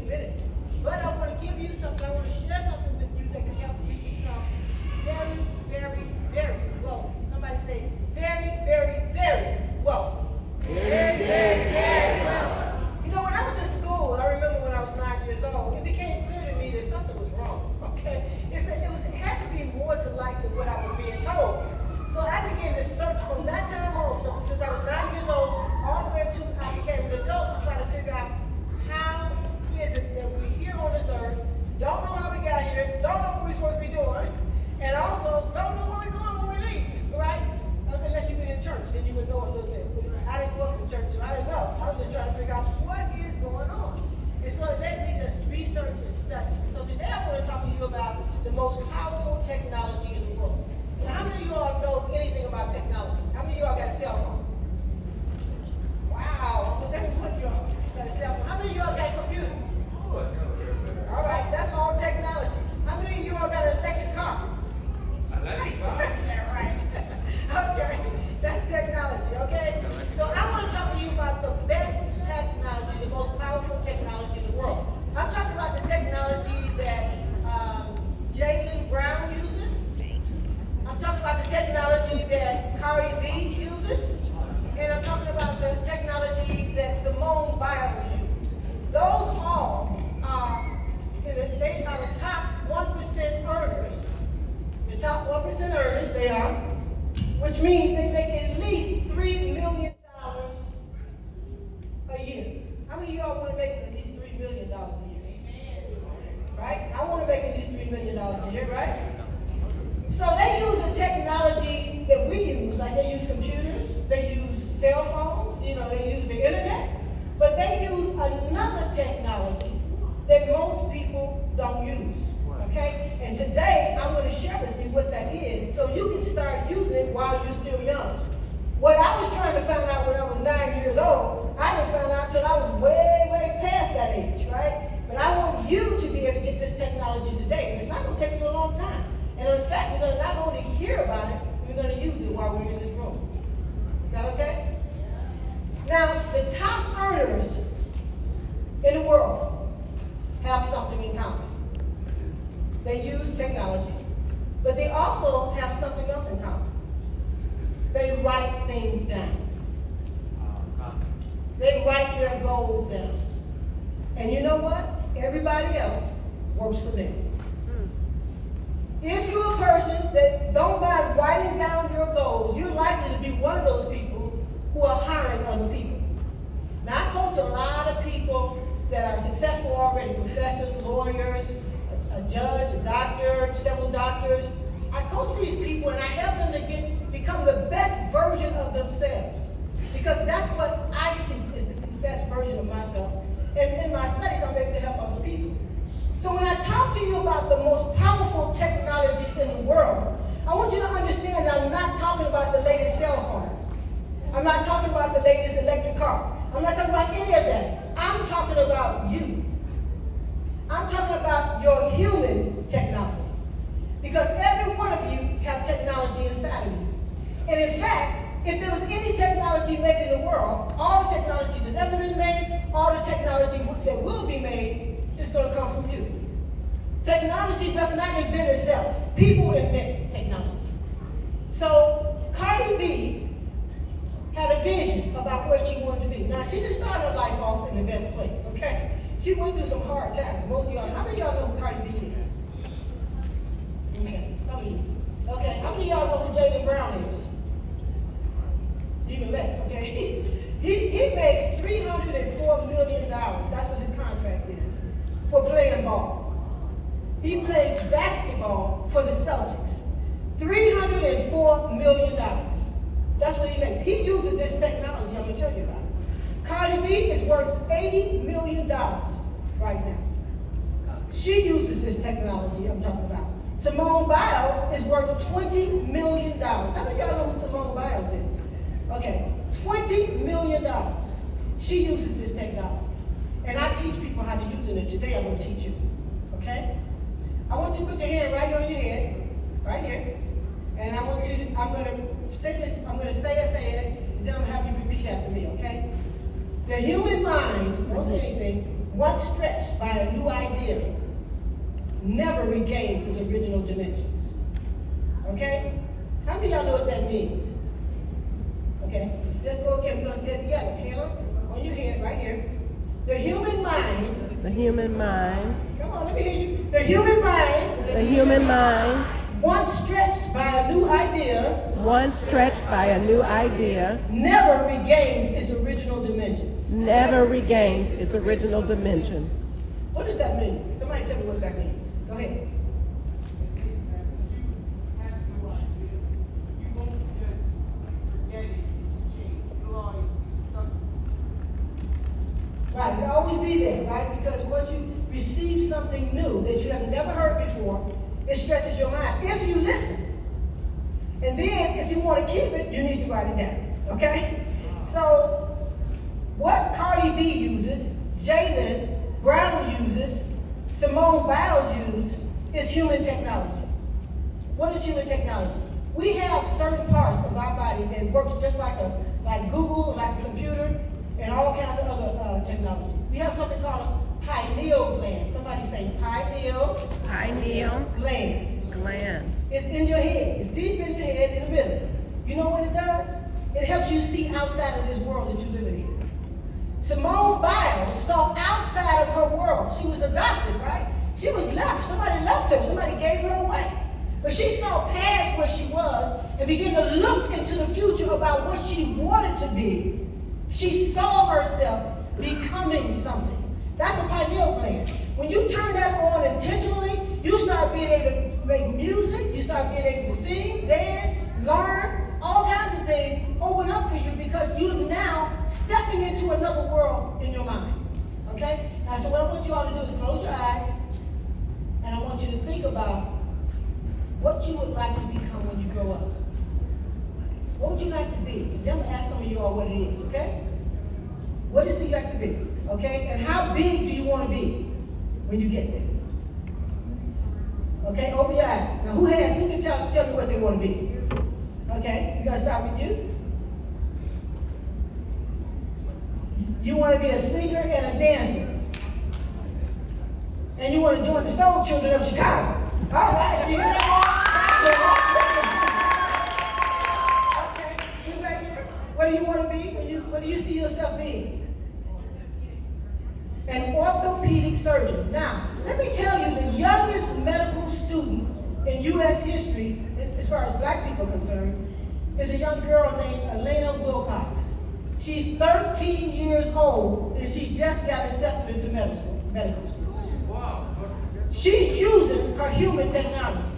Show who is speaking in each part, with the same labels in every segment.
Speaker 1: minutes. But I want to give you something, I want to share something with you that can help you become very, very, very wealthy. Somebody say, very, very, very wealthy.
Speaker 2: Very, very, very wealthy.
Speaker 1: You know, when I was in school, I remember when I was 9 years old, it became clear to me that something was wrong, okay? It had to be more to life than what I was being told. So I began to search from that time on, so since I was 9 years old, all the way until I became an adult, to try to figure out how is it that we're here on this earth, don't know how we got here, don't know what we're supposed to be doing, and also don't know where we're going when we leave, right? Unless you've been in church, then you would know a little bit. I didn't grow up in church, so I didn't know. I was just trying to figure out what is going on. And so it led me to research and study. And so today I want to talk to you about the most powerful technology in the world. Now, how many of you all know anything about technology? How many of you all got a cell phone? Wow, almost everyone of y'all got a cell phone. How many of you all got a computer? All right, that's all technology. How many of you all got an electric car?
Speaker 2: Electric car?
Speaker 1: Yeah, right. Okay, that's technology, okay? So I want to talk to you about the best technology, the most powerful technology in the world. I'm talking about the technology that Jaylen Brown uses. I'm talking about the technology that Cardi B uses. And I'm talking about the technology that Simone Biles uses. Those all they are the top 1% earners. The top 1% earners, they are, which means they make at least $3 million a year. How many of y'all want to make at least $3 million a year? Right? I want to make at least $3 million a year, right? So they use the technology that we use, like they use computers, they use cell phones, they use the internet, but they use another technology that most people don't use, okay? And today, I'm going to share with you what that is so you can start using it while you're still young. What I was trying to find out when I was 9 years old, I didn't find out until I was way, way past that age, right? But I want you to be able to get this technology today, and it's not going to take you a long time. And in fact, we're going to not only hear about it, we're going to use it while we're in this room. Is that okay? Now, the top earners in the world have something in common. They use technology, but they also have something else in common. They write things down. They write their goals down. And you know what? Everybody else works for them. If you're a person that don't mind writing down your goals, you're likely to be one of those people who are hiring other people. Now, I coach a lot of people that are successful already, professors, lawyers, a judge, a doctor, several doctors. I coach these people and I help them to become the best version of themselves. Because that's what I see is the best version of myself. And in my studies, I'm able to help other people. So when I talk to you about the most powerful technology in the world, I want you to understand that I'm not talking about the latest cell phone. I'm not talking about the latest electric car. I'm not talking about any of that. I'm talking about you. I'm talking about your human technology. Because every one of you have technology inside of you. And in fact, if there was any technology made in the world, all the technology that's ever been made, all the technology that will be made, is going to come from you. Technology does not invent itself. People invent technology. So Cardi B had a vision about where she wanted to be. Now, she didn't start her life off in the best place, okay? She went through some hard times. Most of y'all, how many of y'all know who Cardi B is? Okay, some of you. Okay, how many of y'all know who Jaylen Brown is? Even less, okay? He makes $304 million. That's what his contract is for playing ball. He plays basketball for the Celtics. $304 million. That's what he makes. He uses this technology I'm going to tell you about. Cardi B is worth $80 million right now. She uses this technology I'm talking about. Simone Biles is worth $20 million. How many of y'all know who Simone Biles is? Okay, $20 million. She uses this technology. And I teach people how to use it. Today I'm going to teach you. Okay? I want you to put your hand right on your head, right here. And I'm going to say this, I'm going to say it, and then I'm going to have you repeat after me, okay? The human mind, don't say anything, once stretched by a new idea, never regains its original dimensions. Okay? How many of y'all know what that means? Okay, let's go again. We're going to say it together. Hand on your head, right here. The human mind.
Speaker 3: The human mind.
Speaker 1: Come on, let me hear you. The human mind.
Speaker 3: The human mind.
Speaker 1: Once stretched by a new idea.
Speaker 3: Once stretched by a new idea.
Speaker 1: Never regains its original dimensions.
Speaker 3: Never regains its original dimensions.
Speaker 1: What does that mean? Somebody tell me what that means. Go ahead. Right, it'll always be there, right? Because once you receive something new that you have never heard before, it stretches your mind, if you listen. And then, if you want to keep it, you need to write it down, okay? So, what Cardi B uses, Jalen Brown uses, Simone Biles uses, is human technology. What is human technology? We have certain parts of our body that works just like Google, like a computer, and all kinds of other technology. We have something called a pineal gland. Somebody say pineal gland.
Speaker 3: Gland.
Speaker 1: It's in your head. It's deep in your head, in the middle. You know what it does? It helps you see outside of this world that you're living in. Simone Biles saw outside of her world. She was adopted, right? She was left. Somebody left her. Somebody gave her away. But she saw past where she was and began to look into the future about what she wanted to be. She saw herself becoming something. That's a pineal gland. When you turn that on intentionally, you start being able to make music, you start being able to sing, dance, learn, all kinds of things open up for you because you're now stepping into another world in your mind. Okay? Now, so what I want you all to do is close your eyes, and I want you to think about what you would like to become when you grow up. What would you like to be? And then I'm going to ask some of you all what it is, okay? What is it you like to be? Okay? And how big do you want to be when you get there? Okay? Open your eyes. Now, who can tell me what they want to be? Okay? We got to start with you. You want to be a singer and a dancer. And you want to join the Soul Children of Chicago. All right. You hear that? What do you want to be? What do you see yourself being? An orthopedic surgeon. Now, let me tell you, the youngest medical student in U.S. history, as far as black people are concerned, is a young girl named Elena Wilcox. She's 13 years old, and she just got accepted into medical school.
Speaker 2: Wow.
Speaker 1: She's using her human technology.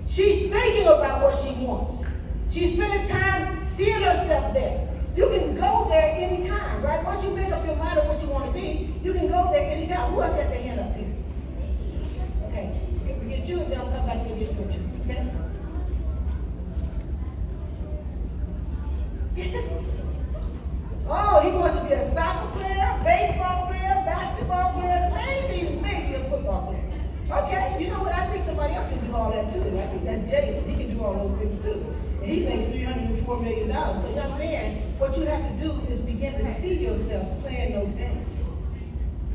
Speaker 1: She's thinking about what she wants. She's spending time seeing herself there. You can go there anytime, right? Once you make up your mind on what you want to be, you can go there anytime. Who else had their hand up here? Okay, we get you, and then I'll come back and get you, okay? Oh, he wants to be a soccer player, baseball player, basketball player, maybe a football player. Okay, you know what? I think somebody else can do all that too. I think that's Jalen. He can do all those things too. And he makes $304 million. So young man, what you have to do is begin to see yourself playing those games.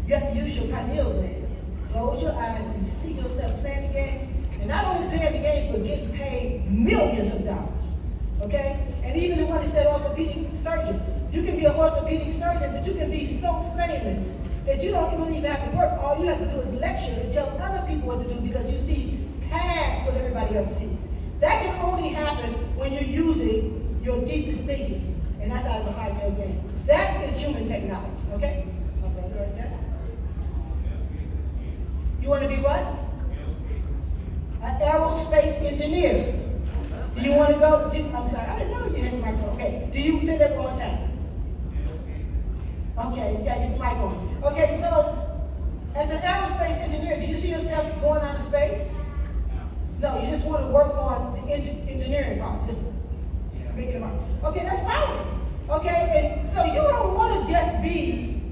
Speaker 1: You have to use your pineal gland. Close your eyes and see yourself playing the game. And not only playing the game, but getting paid millions of dollars. Okay? And even the one that said orthopedic surgeon. You can be an orthopedic surgeon, but you can be so famous that you don't really even have to work. All you have to do is lecture and tell other people what to do because you see past what everybody else sees. That can only happen when you're using your deepest thinking, and that's out of the pineal gland. That is human technology, okay? My brother right there. You want to be what? An aerospace engineer. Do you want to go? I'm sorry, I didn't know you had the microphone. Okay, do you say that one more time? Okay, you got to get the mic on. Okay, so as an aerospace engineer, do you see yourself going out of space? No, you just want to work on the engineering part, just making it work. Okay, that's powerful. Okay, and so you don't want to just be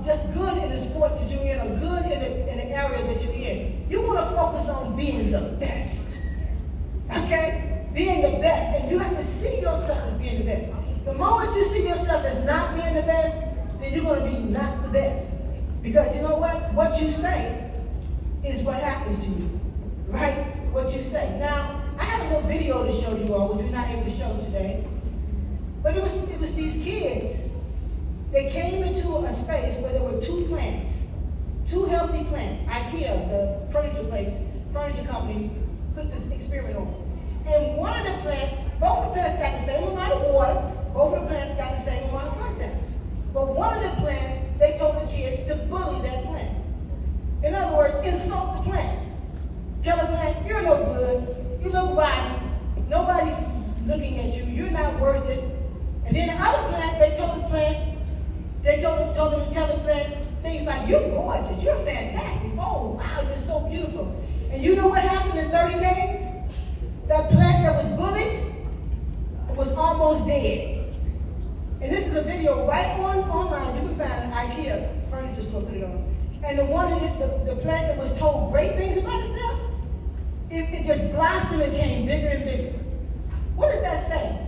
Speaker 1: just good in the sport that you're in or good in the area that you're in. You want to focus on being the best. Okay? Being the best. And you have to see yourself as being the best. The moment you see yourself as not being the best, then you're going to be not the best. Because you know what? What you say is what happens to you, right? What you say. Now, I have a little video to show you all, which we're not able to show today. But it was these kids. They came into a space where there were two plants, two healthy plants. IKEA, the furniture company, put this experiment on. And one of the plants, both of the plants got the same amount of water, both of the plants got the same amount of sunshine. But one of the plants, they told the kids to bully that plant. In other words, insult the plant. Tell the plant, you're no good, you look rotten, nobody's looking at you, you're not worth it. And then the other plant, they told them to tell the plant things like, you're gorgeous, you're fantastic, oh wow, you're so beautiful. And you know what happened in 30 days? That plant that was bullied was almost dead. And this is a video right online, you can find it, IKEA furniture store put it on. And the one, the plant that was told great things about itself, it just blossomed and became bigger and bigger. What does that say?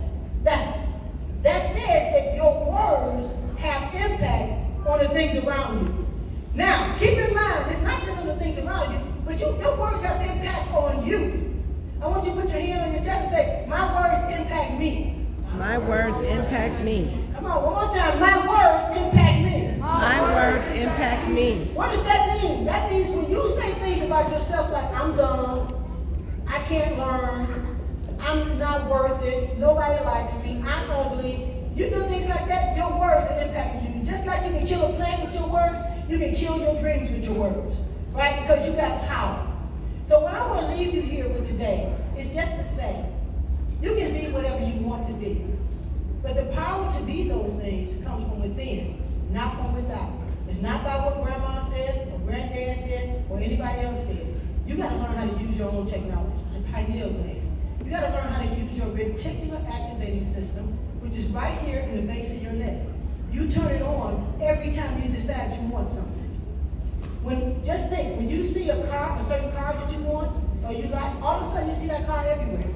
Speaker 1: That says that your words have impact on the things around you. Now, keep in mind, it's not just on the things around you, but your words have impact on you. I want you to put your hand on your chest and say, my words impact me.
Speaker 3: My words impact me.
Speaker 1: Come on, one more time. My words impact me.
Speaker 3: My words impact me.
Speaker 1: What does that mean? That means when you say things about yourself like, I'm dumb, I can't learn, I'm not worth it, nobody likes me, I'm ugly, you do things like that, your words are impacting you. Just like you can kill a plant with your words, you can kill your dreams with your words, right? Because you got power. So what I want to leave you here with today is just to say, you can be whatever you want to be. But the power to be those things comes from within, not from without. It's not about what grandma said, or granddad said, or anybody else said. You got to learn how to use your own technology, the pineal gland. You got to learn how to use your reticular activating system, which is right here in the base of your neck. You turn it on every time you decide you want something. Just think, when you see a car, a certain car that you want, or you like, all of a sudden you see that car everywhere.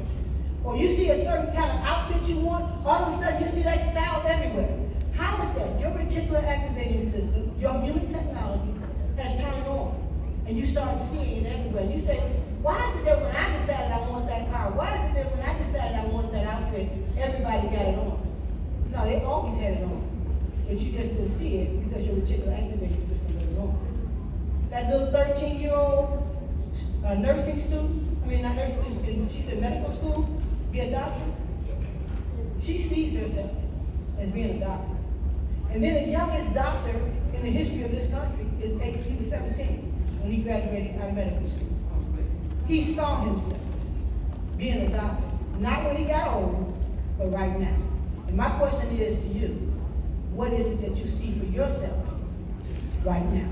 Speaker 1: Or you see a certain kind of outfit you want, all of a sudden you see that style everywhere. How is that? Your reticular activating system, your human technology, has turned on. And you start seeing it everywhere. You say, why is it that when I decided I want that car, why is it that when I decided I want that outfit, everybody got it on? No, they always had it on. But you just didn't see it because your reticular activating system was on. That little 13-year-old nursing student, not nursing student, she's in medical school, be a doctor. She sees herself as being a doctor. And then the youngest doctor in the history of this country is 8, he was 17 when he graduated out of medical school. He saw himself being a doctor, not when he got old, but right now. And my question is to you, what is it that you see for yourself right now?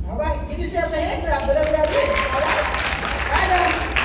Speaker 1: All right, give yourselves a hand clap, whatever that is, all right? Right on.